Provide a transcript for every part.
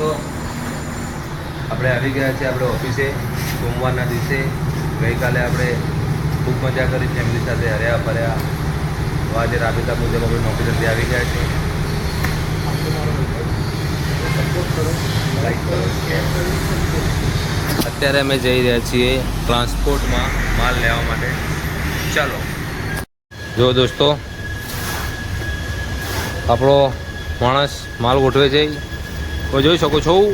દોસ્તો આપણે આવી ગયા છે આપણે ઓફિસે સોમવારના દિવસે. ગઈકાલે આપણે ખૂબ મજા કરી ફેમિલી સાથે, હર્યા ફર્યા. તો આજે રાબેતા મુજબ આપણે નોકરી ધંધે આવી ગયા છે. અત્યારે અમે જઈ રહ્યા છીએ ટ્રાન્સપોર્ટમાં માલ લેવા માટે. ચાલો જો દોસ્તો, આપણો માણસ માલ ગોઠવે છે. તો જોઈ શકો છો હવે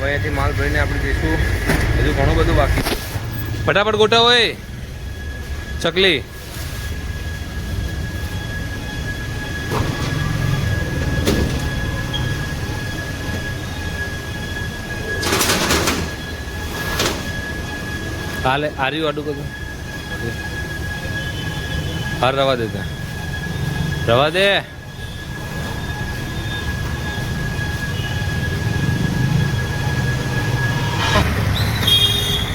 અહીંયાથી માલ ભરીને આપણે જઈશું. હજુ ઘણું બધું બાકી છે. ફટાફટ ગોઠવો એ ચકલી. હાલે આર્યું આડું કદું હાર રવા દેતા રવા દે.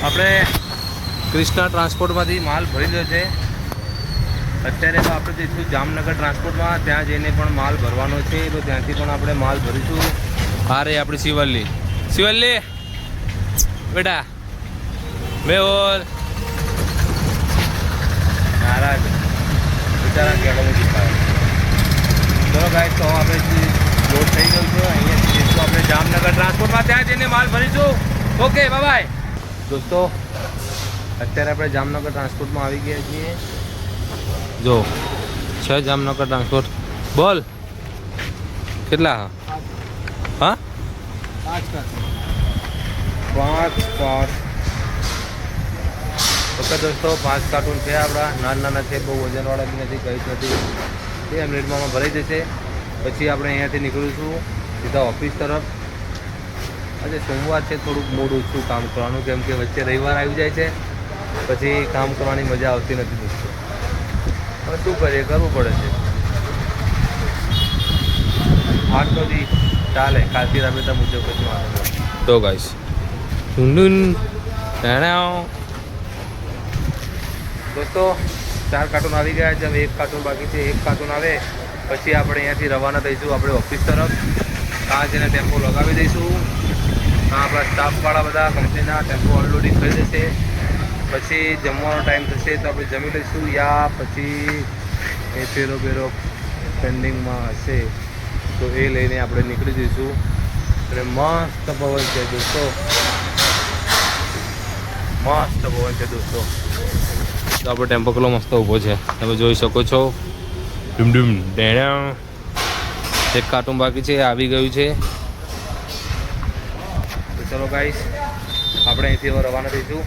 આપણે ક્રિષ્ના ટ્રાન્સપોર્ટમાંથી માલ ભરી લીધો છે. અત્યારે તો આપણે જઈશું જામનગર ટ્રાન્સપોર્ટમાં, ત્યાં જઈને પણ માલ ભરવાનો છે. તો ત્યાંથી પણ આપણે માલ ભરીશું. આ રે આપણી શિવલ્લી. શિવલ્લી બેટા મેહોલ નારાજ બિચારા કેળો દીપાય. ચલો ગાઈસ, તો આપણે લોડ થઈ ગયું છે. અહીંયા જઈશું આપણે જામનગર ટ્રાન્સપોર્ટમાં, ત્યાં જઈને માલ ભરીશું. Okay bye. દોસ્તો અત્યારે આપણે જામનગર ટ્રાન્સપોર્ટમાં આવી ગયા છીએ. જો છે જામનગર ટ્રાન્સપોર્ટ. બોલ કેટલા? હા 5 કાર્ટૂન. ઓકે દોસ્તો, 5 કાર્ટૂન છે આપણા. નાના છે, બહુ વજનવાળા બી નથી, કંઈ જ નથી. 2 મિનિટમાં ભરાઈ જશે. પછી આપણે અહીંયાથી નીકળીશું સીધા ઓફિસ તરફ. આજે સોમવાર છે, થોડુંક મોડું ઓછું કામ કરવાનું, કેમ કે વચ્ચે રવિવાર આવી જાય છે, પછી કામ કરવાની મજા આવતી નથી દોસ્તો. હવે શું કરીએ, કરવું પડે છે. આજ તો દી ચાલે, કાલથી રાબેતા મુજબ પછી વાંધો. તો ગાઈસ દોસ્તો 4 કાર્ટૂન આવી ગયા છે. હવે 1 કાર્ટૂન બાકી છે. 1 કાર્ટૂન આવે પછી આપણે અહીંયાથી રવાના થઈશું આપણે ઓફિસ તરફ. ત્યાં જઈને ટેમ્પો લગાવી દઈશું. આપણા સ્ટાફવાળા બધા કંપનીના ટેમ્પો અનલોડિંગ કરી દેશે. પછી જમવાનો ટાઈમ થશે તો આપણે જમી લઈશું, યા પછી એ ફેરો પેન્ડિંગમાં હશે તો એ લઈને આપણે નીકળી જઈશું. અને મસ્ત પવન છે દોસ્તો, મસ્ત પવન છે દોસ્તો. તો આપણો ટેમ્પો કેટલો મસ્ત ઊભો છે, તમે જોઈ શકો છો. ડુમડુમ ડેણા 1 કાર્ટૂન બાકી છે, આવી ગયું છે. ચલો ગાઈસ, આપણે અહીંથી હવે રવાના થઈશું,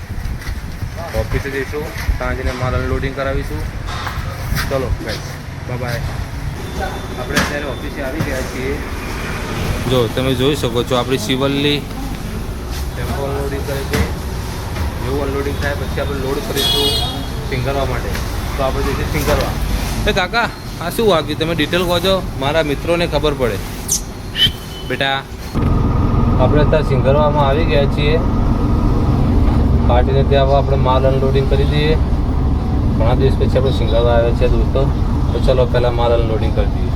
ઓફિસે જઈશું, ત્યાં જઈને માલ અનલોડિંગ કરાવીશું. ચલો ગાઈસ, બાય. આપણે અત્યારે ઓફિસે આવી ગયા છીએ. જો તમે જોઈ શકો છો આપણી શિવલ્લી ટેમ્પો અનલોડિંગ કરે છે. જેવું અનલોડિંગ થાય પછી આપણે લોડ કરીશું સિંગરવા માટે. તો આપણે જઈશું સિંગરવા. એ કાકા આ શું વાગ્યું, તમે ડિટેલ કહો છો, મારા મિત્રોને ખબર પડે. બેટા આપણે ત્યાં સિંગરવામાં આવી ગયા છીએ. પાર્ટીને ત્યાં આપણે માલ અનલોડિંગ કરી દઈએ. ઘણા દિવસ પછી આપણે સિંગરવા આવ્યા છે દોસ્તો. તો ચલો પહેલાં માલ અનલોડિંગ કરી દઈએ.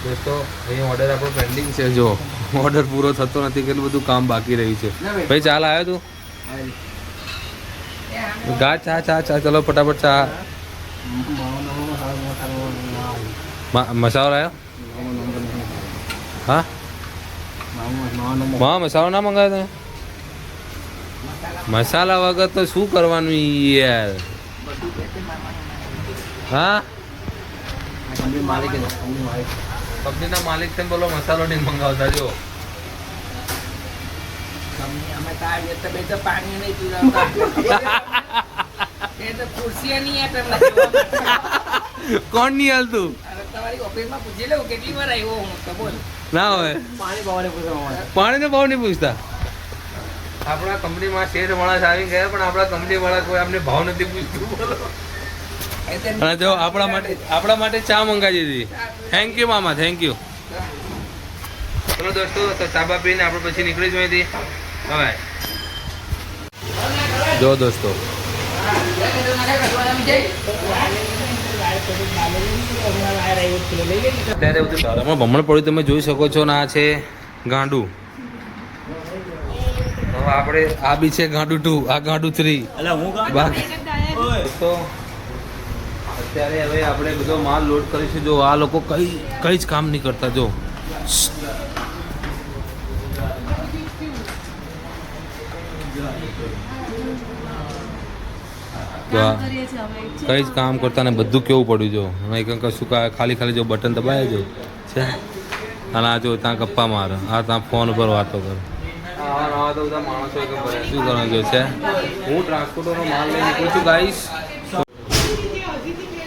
દોસ્તો અહીં ઓર્ડર આપણો પેન્ડિંગ છે. જો ઓર્ડર પૂરો થતો નથી, કેટલું બધું કામ બાકી રહ્યું છે. ભાઈ ચાલ આવ્યો તું? ગા ચા ચા ચા ચલો ફટાફટ ચા. મસાલો આવ્યો? હા મસાલો ના મંગાવ્યો તમે? મસાલા વગર તો શું કરવાનું યાર? હા કંપનીના માલિક છે, બોલો મસાલો નહીં મંગાવતા. જો કોણ નહીં હાલતું? ના હોય પાણી નો ભાવ નહીં પૂછતા. આપણા કંપનીમાં શેર માણસ આવી ગયા, પણ આપણા કંપની વાળા કોઈ અમને ભાવ નથી પૂછતું. અને જો આપણા માટે ચા મંગાવી દીધી. થેન્ક યુ મામા, થેન્ક યુ. ચલો દોસ્તો, તો ચા બા પીને આપણે પછી નીકળીશું અહીંથી. હવે જો દોસ્તો અત્યારે બધું બમણ પડ્યું તમે જોઈ શકો છો. ને આ છે ગાંડું. હવે આપણે આ બી છે ગાંડુ 2, આ ગાંડુ 3. બાકી તો અત્યારે હવે આપણે બધો માલ લોડ કરીશું. જો આ લોકો કઈ જ કામ નહીં કરતા. જો કઈ જ કામ કરતા ને બધું કેવું પડ્યું. જો નહીં કશું ખાલી જો બટન દબાય જો છે. અને આ જો ત્યાં ગપ્પા માર, આ ત્યાં ફોન ઉપર વાતો કરે. તો બધા માણસો શું કરવાનું જો છે. હું ટ્રાન્સપોર્ટરનો માલ લઈને નીકળું છું ગાઈસ.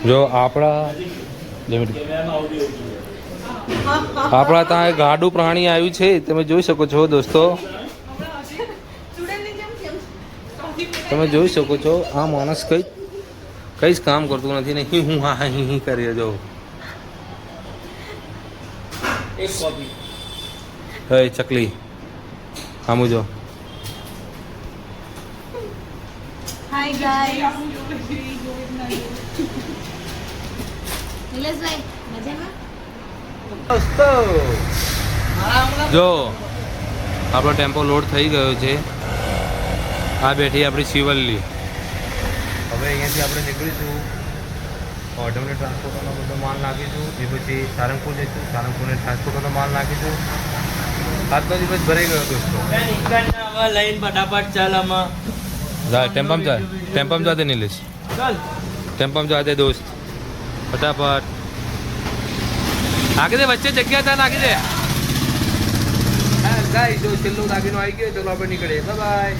જો આપણા ત્યાં ગાડું પ્રાણી આવ્યું છે, તમે જોઈ શકો છો દોસ્તો. તમે જોઈ શકો છો આ માણસ કઈ જ કામ કરતું નથી ને હું હા હી કરીએ. જો હે ચકલી આમું જો. હાય ગાઈસ, નિલેશભાઈ મજામાં? દોસ્તો જો આપણો ટેમ્પો લોડ થઈ ગયો છે. આ બેઠી આપણી શિવલ્લી. હવે અહીંયાથી આપણે નીકળીશું. ઓટોમેટિક ટ્રાન્સપોર્ટરનો બધો માલ નાખીશું. એ પછી સારંગપુર જઈશું. સારંગપુરને ટ્રાન્સપોર્ટરનો માલ નાખીશું. આજનો દિવસ ભરાઈ ગયો દોસ્તો. લઈને ફટાફટ ચાલ આમાં જા ટેમ્પમ જા દે નિલેશ. ટેમ્પમ જા દે દોસ્ત ફટાફટ. નાખી દે, વચ્ચે જગ્યા ત્યાં નાખી દે. ગાઈસ જો છેલ્લો દાગીનો આવી ગયો. ચલો આપણે નીકળીએ. Bye bye.